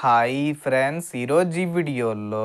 Hi friends, ఈరోజు ఈ వీడియోలో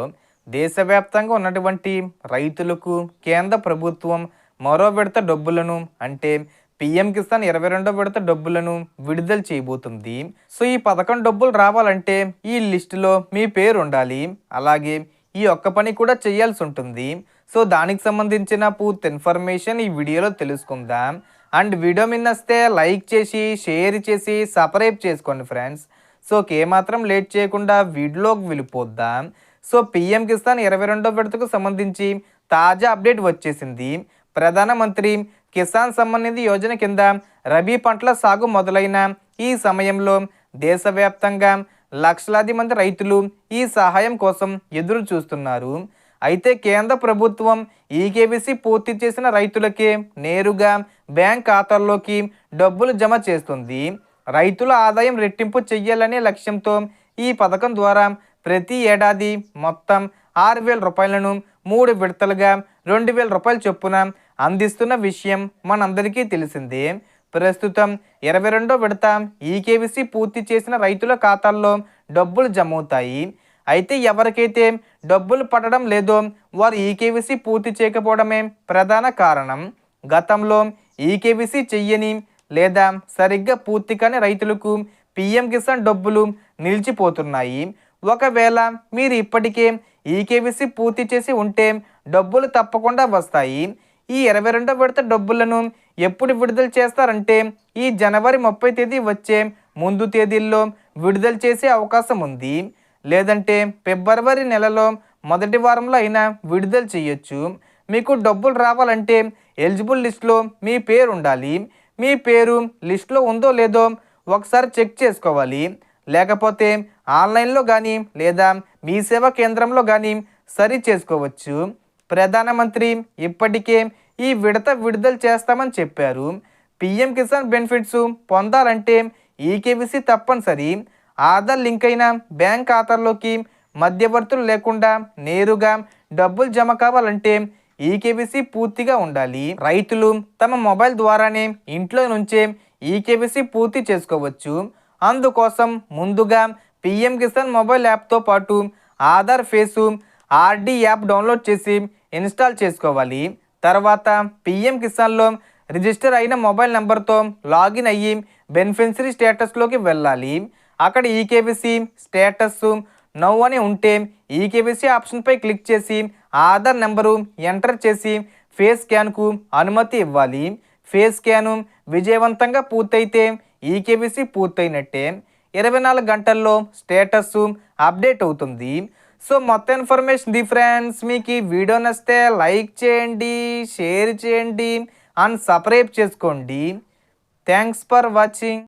దేశవ్యాప్తంగా ఉన్నటువంటి రైతులకు కేంద్ర ప్రభుత్వం మరో విడత డబ్బులను అంటే పిఎం కిసాన్ 22వ విడత డబ్బులను విడుదల చేయబోతుంది. సో ఈ పథకం డబ్బులు రావాలంటే ఈ లిస్టులో మీ పేరు ఉండాలి. అలాగే ఈ ఒక్క పని కూడా చేయాల్సి ఉంటుంది. సో దానికి సంబంధించిన పూర్తి ఇన్ఫర్మేషన్ ఈ వీడియోలో తెలుసుకుందాం. అండ్ వీడియో మిన్నస్తే లైక్ చేసి షేర్ చేసి సబ్స్క్రైబ్ చేసుకోండి ఫ్రెండ్స్. సో ఏమాత్రం లేట్ చేయకుండా వీడియోలోకి వెళ్ళిపోద్దాం. సో పిఎం కిసాన్ 22వ విడతకు సంబంధించి తాజా అప్డేట్ వచ్చేసింది. ప్రధానమంత్రి కిసాన్ సమ్మాన్ నిధి యోజన కింద రబీ పంటల సాగు మొదలైన ఈ సమయంలో దేశవ్యాప్తంగా లక్షలాది మంది రైతులు ఈ సహాయం కోసం ఎదురు చూస్తున్నారు. అయితే కేంద్ర ప్రభుత్వం ఈకేవీసీ పూర్తి చేసిన రైతులకే నేరుగా బ్యాంక్ ఖాతాల్లోకి డబ్బులు జమ చేస్తుంది. రైతుల ఆదాయం రెట్టింపు చెయ్యాలనే లక్ష్యంతో ఈ పథకం ద్వారా ప్రతి ఏడాది మొత్తం 6,000 రూపాయలను 3 విడతలుగా 2,000 రూపాయల చొప్పున అందిస్తున్న విషయం మనందరికీ తెలిసిందే. ప్రస్తుతం 22వ విడత ఈకేవీసీ పూర్తి చేసిన రైతుల ఖాతాల్లో డబ్బులు జమ అవుతాయి. అయితే ఎవరికైతే డబ్బులు పడడం లేదో వారు ఈకేవీసీ పూర్తి చేయకపోవడమే ప్రధాన కారణం. గతంలో ఈకేవీసీ చెయ్యని లేదా సరిగ్గా పూర్తి కాని రైతులకు పిఎం కిసాన్ డబ్బులు నిలిచిపోతున్నాయి. ఒకవేళ మీరు ఇప్పటికే ఈకేవీసీ పూర్తి చేసి ఉంటే డబ్బులు తప్పకుండా వస్తాయి. ఈ 22వ విడత డబ్బులను ఎప్పుడు విడుదల చేస్తారంటే ఈ జనవరి 30 తేదీ వచ్చే ముందు తేదీల్లో విడుదల చేసే అవకాశం ఉంది. లేదంటే ఫిబ్రవరి నెలలో మొదటి వారంలో అయినా విడుదల చేయొచ్చు. మీకు డబ్బులు రావాలంటే ఎలిజిబుల్ లిస్ట్లో మీ పేరు ఉండాలి. మీ పేరు లిస్ట్లో ఉందో లేదో ఒకసారి చెక్ చేసుకోవాలి. లేకపోతే ఆన్లైన్లో కానీ లేదా మీ సేవా కేంద్రంలో కానీ సరి చేసుకోవచ్చు. ప్రధానమంత్రి ఇప్పటికే ఈ విడత విడుదల చేస్తామని చెప్పారు. పిఎం కిసాన్ బెనిఫిట్స్ పొందాలంటే ఈకేవీసీ తప్పనిసరి. ఆధార్ లింక్ అయిన బ్యాంక్ ఖాతాల్లోకి మధ్యవర్తులు లేకుండా నేరుగా డబ్బులు జమ కావాలంటే ఈకేవీసీ పూర్తిగా ఉండాలి. రైతులు తమ మొబైల్ ద్వారానే ఇంట్లో నుంచే ఈకేవీసీ పూర్తి చేసుకోవచ్చు. అందుకోసం ముందుగా పిఎం కిసాన్ మొబైల్ యాప్తో పాటు Aadhaar face RD app download చేసి ఇన్స్టాల్ చేసుకోవాలి. తర్వాత పిఎం కిసాన్లో రిజిస్టర్ అయిన మొబైల్ నెంబర్తో లాగిన్ అయ్యి బెనిఫిషరీ స్టేటస్లోకి వెళ్ళాలి. అక్కడ ఈకేవీసీ స్టేటస్ నౌ అని ఉంటే ఈకేవీసీ ఆప్షన్పై క్లిక్ చేసి ఆధార్ నెంబరు ఎంటర్ చేసి ఫేస్ స్కాన్కు అనుమతి ఇవ్వాలి. ఫేస్ స్కాను విజయవంతంగా పూర్తయితే ఈకేవీసీ పూర్తయినట్టే. 24 గంటల్లో స్టేటస్ అప్డేట్ అవుతుంది. సో మొత్తం ఇన్ఫర్మేషన్ ది ఫ్రెండ్స్. మీకు ఈ వీడియో నచ్చితే లైక్ చేయండి, షేర్ చేయండి అండ్ సబ్స్క్రైబ్ చేసుకోండి. Thanks for watching.